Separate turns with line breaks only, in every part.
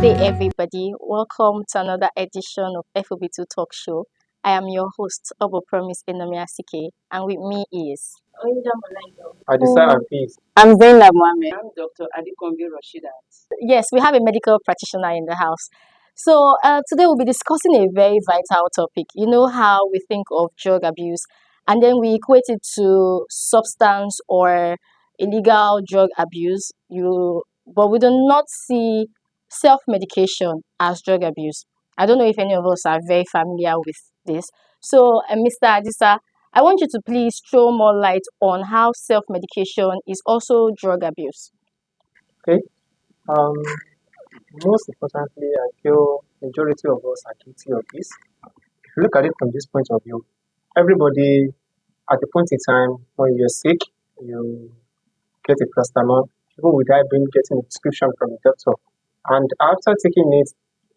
day, everybody. Welcome to another edition of FOB2 Talk Show. I am your host, Obo Promise Enomia Sike, and with me is
Adisa Hafiz.
I'm Zainab Mohammed.
I'm Dr. Adikombi Rashidat.
yes, we have a medical practitioner in the house. So today we'll be discussing a very vital topic. You know how we think of drug abuse, and then we equate it to substance or illegal drug abuse. But we do not see self-medication as drug abuse. I don't know if any of us are very familiar with this. So, Mr. Adisa, I want you to please throw more light on how self-medication is also drug abuse.
Okay. Um, Most importantly, I feel majority of us are guilty of this. If you look at it from this point of view, everybody at the point in time when you're sick, you get a paracetamol, even without even getting a prescription from the doctor. And after taking it,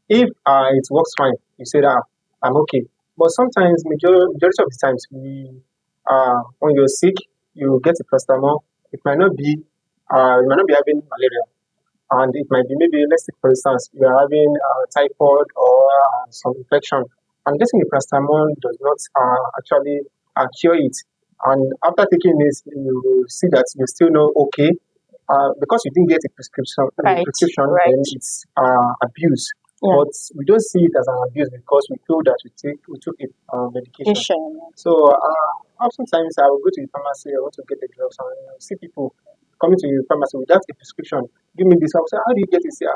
if it works fine, you say that I'm okay. But sometimes, majority of the times, when you're sick, you get a paracetamol. It might not be, you might not be having malaria, and it might be maybe, let's take for instance, you are having typhoid or some infection, and getting a paracetamol does not actually cure it. And after taking this, you will see that you're still not okay because you didn't get a prescription.
Right, right.
Then it's abuse.
Yeah.
But we don't see it as an abuse because we feel that we took a medication.
Medication.
So oftentimes I will go to the pharmacy, I want to get the drugs, and see people coming to the pharmacy without a prescription. Give me this. I will say, how do you get it? Say,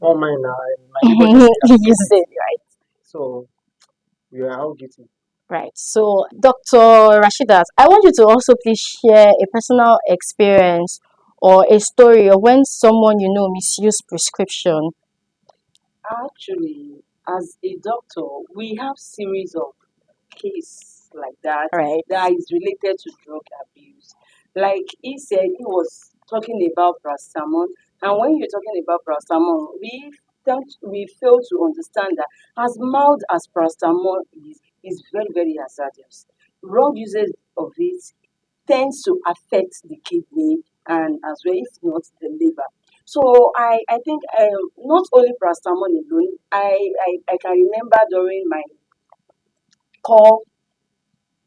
oh mine, my neighbor just
You said right.
So we are all guilty.
Right. So, Dr. Rashidat, I want you to also please share a personal experience or a story of when someone you know misused prescription.
Actually, as a doctor, we have series of cases like that
Right.
that is related to drug abuse. Like he said, he was talking about paracetamol, and when you're talking about paracetamol, we fail to understand that as mild as paracetamol is very very hazardous. Wrong usage of it tends to affect the kidney and as well, if not the liver. So I think not only paracetamol alone, I can remember during my call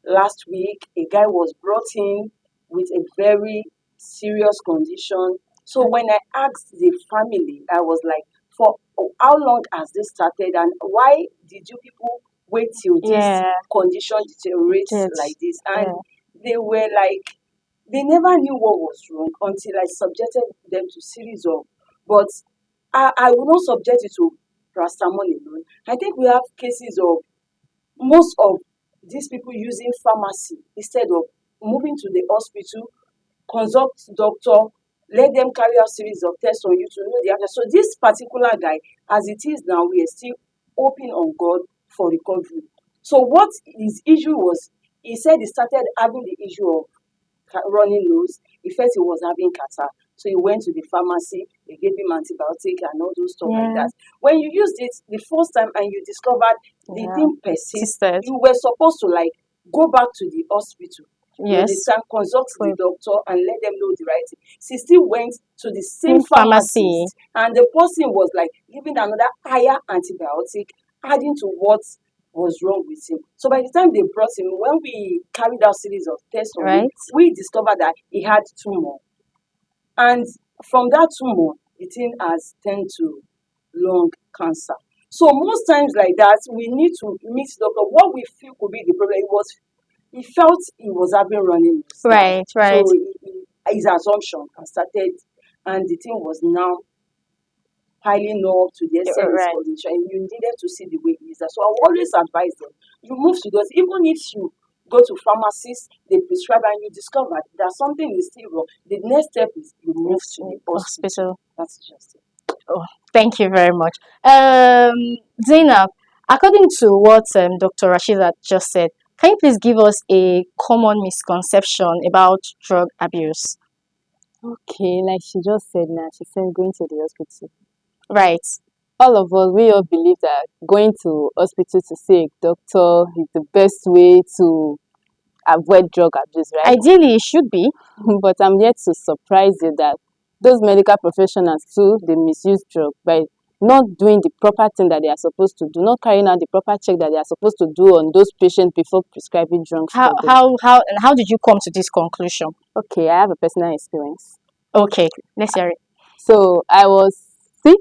last week, a guy was brought in with a very serious condition. So when I asked the family, I was like, for how long has this started and why did you people wait till this
Yeah.
condition deteriorates
Yes.
like this? And they were like, they never knew what was wrong until I subjected them to series of, but I will not subject it to paracetamol alone. I think we have cases of most of these people using pharmacy instead of moving to the hospital, consult doctor, let them carry out series of tests on you to know the answer. So this particular guy, as it is now, we are still hoping on God for recovery. So what his issue was, he said he started having the issue of running nose. He felt he was having catarrh. So he went to the pharmacy, they gave him antibiotic and all those stuff like
Yeah.
that. When you used it the first time and you discovered the
Yeah.
thing persists,
Sisters.
you were supposed to like go back to the hospital. You
Yes.
understand? Consult the
Wait.
doctor and let them know the right thing. She still went to the same
Same pharmacy.
pharmacy and the person was like giving another higher antibiotic, adding to what was wrong with him. So by the time they brought him, when we carried out series of tests on him,
Right.
we discovered that he had tumor. And from that tumor, the thing has turned to lung cancer. So most times like that, we need to meet doctor. What we feel could be the problem, he felt he was having running nose.
Right, right.
So his assumption has started, and the thing was now piling up to the essence
Right.
of the child. You needed to see the way it is. So I always advise them, you move to those, even if you go to pharmacists, they prescribe and you discover that something is still wrong. The next step is you move to the hospital.
Hospital.
That's just it.
Oh, thank you very much. Zainab, according to what Dr. Rashidat just said, can you please give us a common misconception about drug abuse?
Okay, like she just said now, she said going to the hospital.
Right.
All of us, we all believe that going to hospital to see a doctor is the best way to avoid drug abuse, right?
Ideally, it should be.
But I'm here to surprise you that those medical professionals too, they misuse drug by not doing the proper thing that they are supposed to do, not carrying out the proper check that they are supposed to do on those patients before prescribing drugs
How
for them.
how did you come to this conclusion?
Okay, I have a personal experience.
Okay, let's hear it.
So I was sick.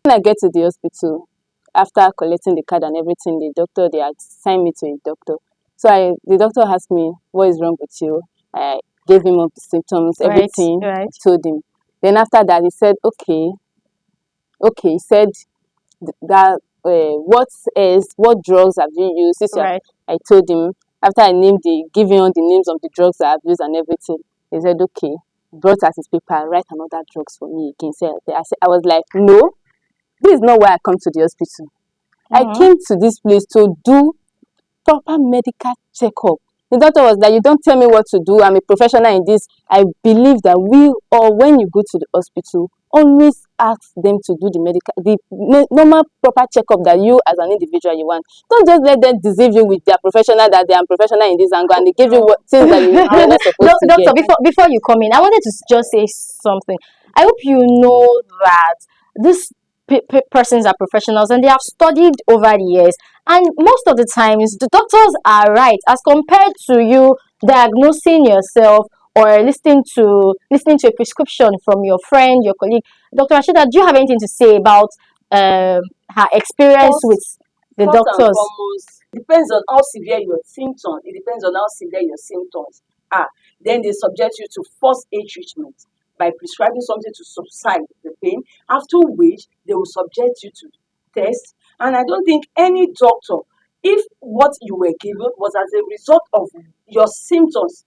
When I get to the hospital, after collecting the card and everything, they had signed me to a doctor. So the doctor asked me, "What is wrong with you?" I gave him up the symptoms,
Right,
everything.
right.
Told him. Then after that, he said, "Okay." He said that what drugs have you used?
Right.
I told him after I give him all the names of the drugs I have used and everything. He said, "Okay." Brought out his paper, write another drugs for me again. I was like, "No, this is not why I come to the hospital. I
Mhm.
came to this place to do proper medical checkup." The doctor was like, "You don't tell me what to do. I'm a professional in this." I believe that when you go to the hospital, always ask them to do the normal proper checkup that you as an individual you want. Don't just let them deceive you with their professional that they are professional in this angle and they give you things that you're not supposed to
Doctor,
get.
before you come in, I wanted to just say something. I hope you know that these persons are professionals and they have studied over the years. And most of the times, the doctors are right as compared to you diagnosing yourself or listening to a prescription from your friend, your colleague. Dr. Rashida, do you have anything to say about her experience
First,
with the
first and
doctors?
foremost, depends on how severe your symptoms. It depends on how severe your symptoms are. Then they subject you to first aid treatment by prescribing something to subside the pain. After which they will subject you to tests. And I don't think any doctor, if what you were given was as a result of your symptoms,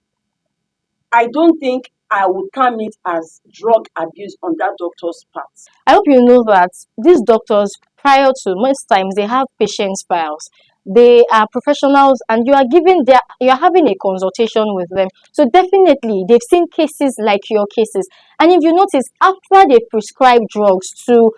I don't think I would term it as drug abuse on that doctor's part.
I hope you know that these doctors, prior to most times, they have patients' files. They are professionals, and you are having a consultation with them. So definitely, they've seen cases like your cases. And if you notice, after they prescribe drugs to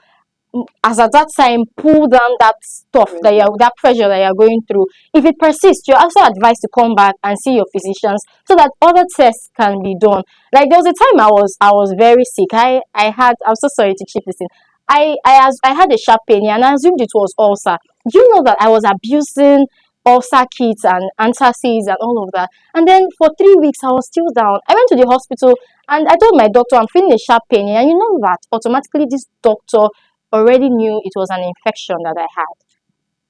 as at that time pull down that stuff that pressure that you're going through, if it persists, you're also advised to come back and see your physicians so that other tests can be done. Like there was a time I was very sick. I'm so sorry to keep this in. I had a sharp pain and I assumed it was ulcer. Do you know that I was abusing ulcer kits and antacids and all of that? And then for 3 weeks I was still down. I went to the hospital and I told my doctor I'm feeling a sharp pain, and you know that automatically this doctor already knew it was an infection that I had.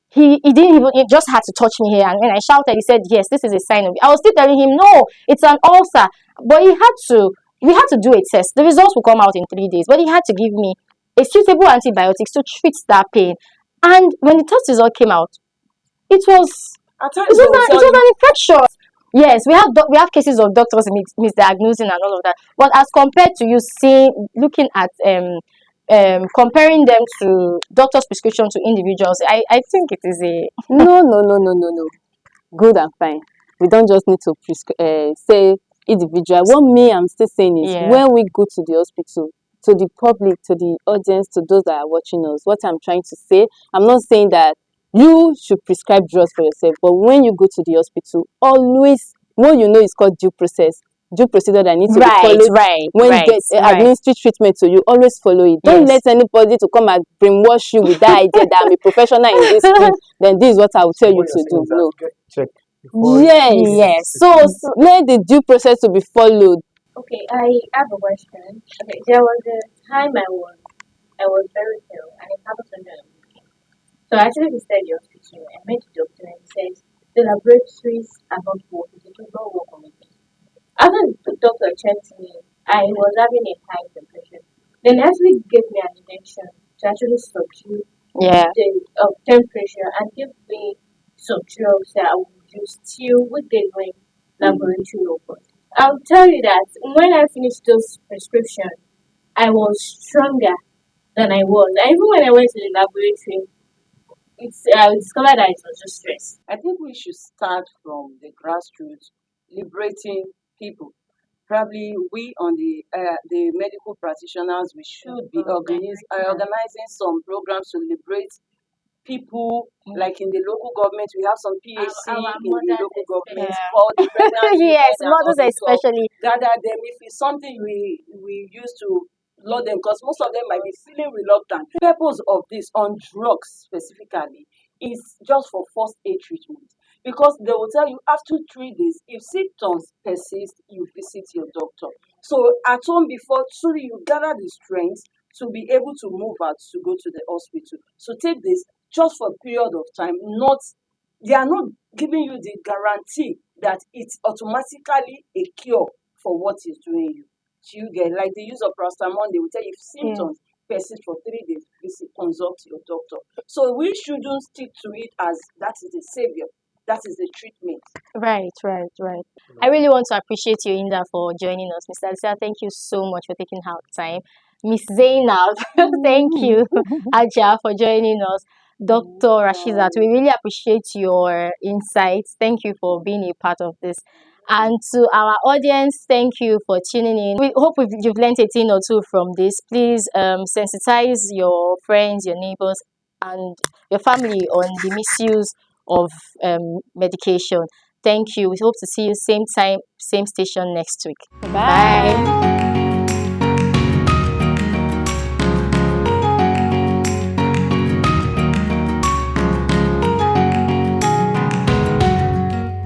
He didn't even, he just had to touch me here, and when I shouted, he said, "Yes, this is a sign of it." I was still telling him, "No, it's an ulcer." But we had to do a test. The results will come out in 3 days, but he had to give me a suitable antibiotics to treat that pain. And when the test result came out, it was
At
it
times
was
they will
an, it
tell
was
you,
an infection. Yes, we have cases of doctors misdiagnosing and all of that. But as compared to you looking at comparing them to doctors' prescription to individuals, I think it is a
No, no, no, no, no, no. Good and fine. We don't just need to say individual. What me I'm still saying is
yeah.
when we go to the hospital, to the public, to the audience, to those that are watching us, what I'm trying to say, I'm not saying that you should prescribe drugs for yourself, but when you go to the hospital, always what you know is called due procedure that needs to be followed. When you get administrative treatment to you, always follow it. Don't
Yes.
let anybody to come and brainwash you with that idea that I'm a professional in this field. Then this is what I will tell you
What
to
you're saying
do.
is that
No.
get checked before
Yes.
getting
Yes.
into
So,
treatment.
so
Let the due process to be followed.
Okay, I have a question. Okay, there was a time I was very ill and it happened on the weekend. So I actually visited the hospital and met the doctor and he says the laboratories are not working, they do not work on me. After the doctor checked me, I was having a high temperature. Then they actually gave me an injection to actually subdue
yeah.
the temperature and give me some drugs that I would use till we get my laboratory open. I'll tell you that when I finished those prescriptions, I was stronger than I was. And even when I went to the laboratory, I discovered that it was just stress.
I think we should start from the grassroots, liberating people. Probably we on the medical practitioners, we should be organizing some programs to liberate people. Like in the local government, we have some PHC
Our
in the
mothers
local government
Yeah.
called the pregnant women
Yes,
and all
mothers
those stuff.
especially.
Gather them. If it's something we used to outlaw them because most of them might be feeling reluctant. The purpose of this on drugs specifically is just for first aid treatment because they will tell you after 3 days, if symptoms persist, you visit your doctor. So at home before, so you gather the strength to be able to move out to go to the hospital. So take this just for a period of time, not they are not giving you the guarantee that it's automatically a cure for what is doing you. Do you get like the use of paracetamol? They will tell you if
Yeah.
symptoms persist for 3 days, visit consult your doctor. So we shouldn't stick to it as that is the savior, that is the treatment.
Right, right, right. I really want to appreciate you, Inda, for joining us. Mr. Alisa, thank you so much for taking out time. Miss Zainab, thank you. Aja, for joining us. Dr. Rashizat, we really appreciate your insights. Thank you for being a part of this. And to our audience, thank you for tuning in. We hope you've learned a thing or two from this. Please sensitize your friends, your neighbors, and your family on the misuse of medication. Thank you. We hope to see you same time, same station next week.
Bye.
Bye.